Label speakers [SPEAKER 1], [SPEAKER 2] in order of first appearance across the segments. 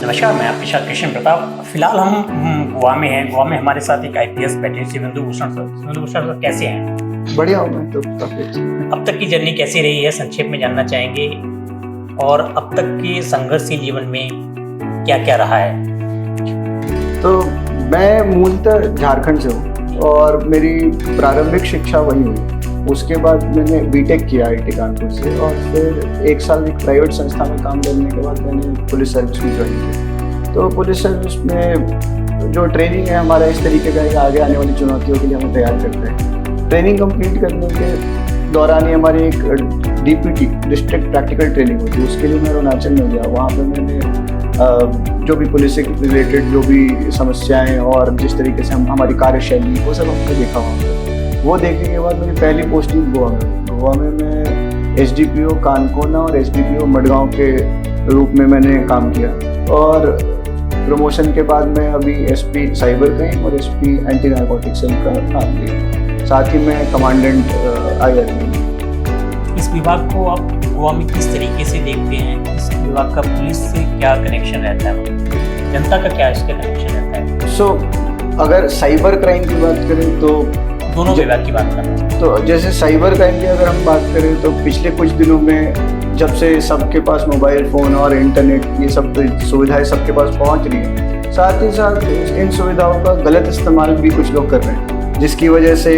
[SPEAKER 1] नमस्कार, मैं आपके साथ कृष्ण प्रताप। फिलहाल हम गोवा में हैं। गोवा में हमारे साथ एक IPS बैठे शिवेंदु भूषण सर। शिवेंदु भूषण सर कैसे हैं?
[SPEAKER 2] बढ़िया हूँ मैं तो काफी अच्छा।
[SPEAKER 1] अब तक की जर्नी कैसी रही है, संक्षेप में जानना चाहेंगे। और अब तक के संघर्षशील जीवन में क्या क्या रहा है?
[SPEAKER 2] तो मैं मूलतः झारखंड से हूँ और मेरी प्रारंभिक शिक्षा वहीं हुई। उसके बाद मैंने बीटेक किया IIT कानपुर से और फिर 1 साल एक प्राइवेट संस्था में काम करने के बाद मैंने पुलिस सर्विस में ज्वाइन किया। तो पुलिस सर्विस में जो ट्रेनिंग है हमारा इस तरीके का है कि आगे आने वाली चुनौतियों के लिए हमें तैयार करते हैं। ट्रेनिंग कंप्लीट करने के दौरान ही हमारी एक DPT डिस्ट्रिक्ट प्रैक्टिकल ट्रेनिंग होती है, उसके लिए मैं अरुणाचल में गया। वहाँ पर मैंने जो भी पुलिस से रिलेटेड जो भी समस्याएं और जिस तरीके से हमारी कार्यशैली वो सब हमने देखा वहाँ पर। वो देखने के बाद मेरी पहली पोस्टिंग गोवा में मैं SDPO कानकोना और SDPO मडगांव के रूप में मैंने काम किया और प्रमोशन के बाद मैं अभी SP साइबर क्राइम और SP एंटी नारकोटिक सेल का काम किया। साथ ही मैं कमांडेंट IR में।
[SPEAKER 1] इस विभाग को आप गोवा में किस तरीके से देखते हैं? इस विभाग का पुलिस से क्या कनेक्शन रहता है, जनता का क्या इसका कनेक्शन रहता है?
[SPEAKER 2] अगर साइबर क्राइम की बात करें तो
[SPEAKER 1] दोनों विभाग की बात कर रहे हैं।
[SPEAKER 2] तो जैसे साइबर क्राइम की अगर हम बात करें तो पिछले कुछ दिनों में जब से सबके पास मोबाइल फ़ोन और इंटरनेट ये सब सुविधाएं सबके पास पहुंच रही हैं, साथ ही साथ इन सुविधाओं का गलत इस्तेमाल भी कुछ लोग कर रहे हैं, जिसकी वजह से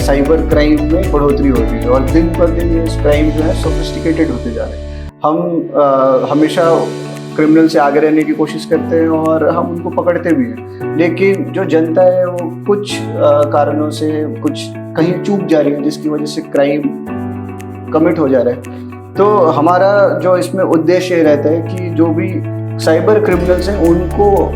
[SPEAKER 2] साइबर क्राइम में बढ़ोतरी हो रही है और दिन पर दिन ये क्राइम जो है सोफिस्टिकेटेड होते जा रहे हैं। हम हमेशा क्रिमिनल से आगे रहने की कोशिश करते हैं और हम उनको पकड़ते भी हैं, लेकिन जो जनता है वो कुछ कारणों से कुछ कहीं चूक जा रही है, जिसकी वजह से क्राइम कमिट हो जा रहा है। तो हमारा जो इसमें उद्देश्य रहता है कि जो भी साइबर क्रिमिनल्स हैं उनको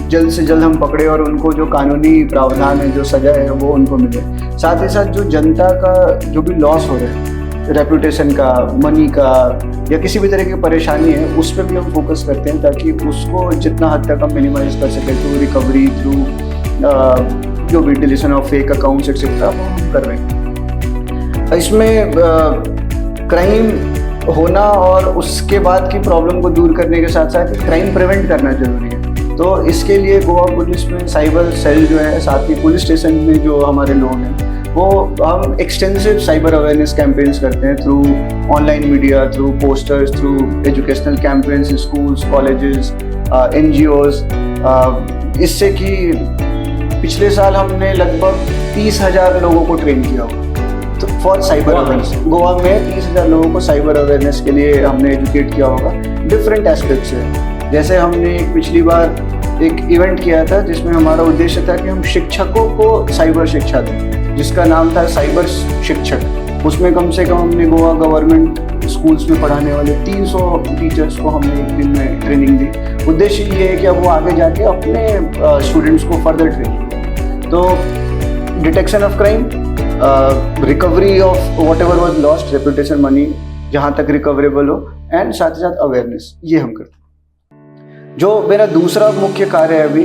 [SPEAKER 2] जल्द से जल्द हम पकड़े और उनको जो कानूनी प्रावधान है, जो सजा है वो उनको मिले। साथ ही साथ जो जनता का जो भी लॉस हो रहा है, रेपुटेशन का, मनी का या किसी भी तरह की परेशानी है, उस पर भी हम फोकस करते हैं ताकि उसको जितना हद तक हम मिनिमाइज कर सकें थ्रू रिकवरी, थ्रू जो भी deletion of fake accounts etcetera वो हम कर रहे हैं। इसमें क्राइम होना और उसके बाद की प्रॉब्लम को दूर करने के साथ साथ क्राइम प्रिवेंट करना जरूरी है। तो इसके लिए गोवा पुलिस में साइबर सेल जो है, साथ ही पुलिस स्टेशन में जो हमारे लोग हैं वो हम एक्सटेंसिव साइबर अवेयरनेस कैंपेन्स करते हैं through online media, through posters, through educational campaigns, schools, colleges, NGOs। इससे कि पिछले साल हमने लगभग 30,000 लोगों को ट्रेन किया होगा तो फॉर साइबर अवेयरनेस। गोवा में 30,000 लोगों को साइबर अवेयरनेस के लिए हमने एजुकेट किया होगा डिफरेंट एस्पेक्ट से। जैसे हमने पिछली बार एक इवेंट किया था जिसमें हमारा उद्देश्य था कि हम शिक्षकों को साइबर शिक्षा दें, जिसका नाम था साइबर शिक्षक। उसमें कम से कम हमने गोवा गवर्नमेंट स्कूल्स में पढ़ाने वाले 300 टीचर्स को हमने एक दिन में ट्रेनिंग दी। उद्देश्य ये है कि अब वो आगे जाके अपने स्टूडेंट्स को फर्दर ट्रेनिंग दें। तो detection of crime, recovery of what ever was lost, reputation, money जहाँ तक रिकवरेबल हो, एंड साथ ही साथ अवेयरनेस, ये हम करते हैं। जो मेरा दूसरा मुख्य कार्य है अभी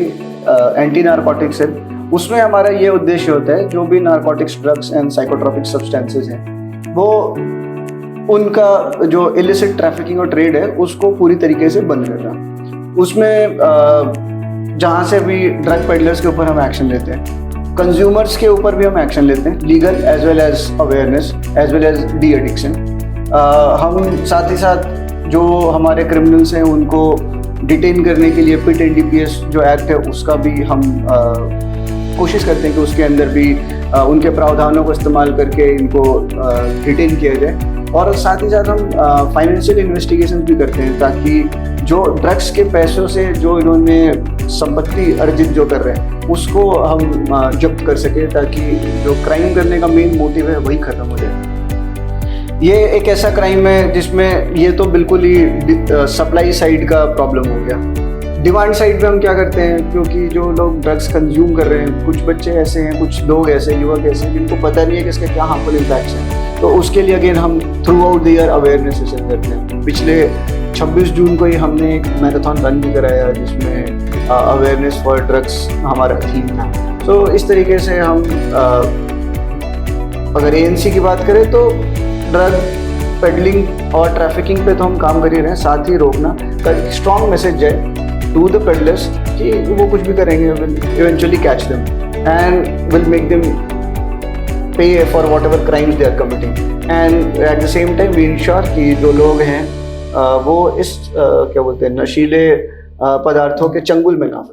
[SPEAKER 2] एंटी नारकोटिक सेल, उसमें हमारा ये उद्देश्य होता है जो भी narcotics, drugs and psychotropic substances हैं वो उनका जो इलिसिट ट्रैफिकिंग और ट्रेड है उसको पूरी तरीके से बंद करना। उसमें जहाँ से भी ड्रग पेडलर्स के ऊपर हम एक्शन लेते हैं, कंज्यूमर्स के ऊपर भी हम एक्शन लेते हैं, legal as well as awareness as well as de addiction. हम साथ ही साथ जो हमारे क्रिमिनल्स हैं उनको डिटेन करने के लिए PIT NDPS जो एक्ट है उसका भी हम कोशिश करते हैं कि उसके अंदर भी उनके प्रावधानों को इस्तेमाल करके इनको डिटेन किया जाए। और साथ ही साथ हम फाइनेंशियल इन्वेस्टिगेशन भी करते हैं ताकि जो ड्रग्स के पैसों से जो इन्होंने संपत्ति अर्जित जो कर रहे हैं उसको हम जब्त कर सकें, ताकि जो क्राइम करने का मेन मोटिव है वही खत्म हो जाए। ये एक ऐसा क्राइम है जिसमें ये तो बिल्कुल ही सप्लाई साइड का प्रॉब्लम हो गया। डिमांड साइड पे हम क्या करते हैं, क्योंकि जो लोग ड्रग्स कंज्यूम कर रहे हैं, कुछ बच्चे ऐसे हैं, कुछ लोग ऐसे, युवक ऐसे हैं जिनको पता नहीं है कि इसके क्या हार्मफुल इम्पैक्ट्स हैं। तो उसके लिए अगेन हम through out the year awareness session करते हैं। पिछले 26 जून को ही हमने एक मैराथन रन भी कराया जिसमें अवेयरनेस फॉर ड्रग्स हमारा थीम था। तो इस तरीके से हम अगर ANC की बात करें तो ड्रग पेडलिंग और ट्रैफिकिंग पे तो हम काम कर ही रहे हैं, साथ ही रोकना ताकि स्ट्रॉन्ग मैसेज जाए to the peddlers कि वो कुछ भी करेंगे, will eventually catch them and will make them pay for whatever crimes they are committing. And at the same time we ensure कि जो लोग हैं वो इस क्या बोलते हैं नशीले पदार्थों के चंगुल में ना फंसे।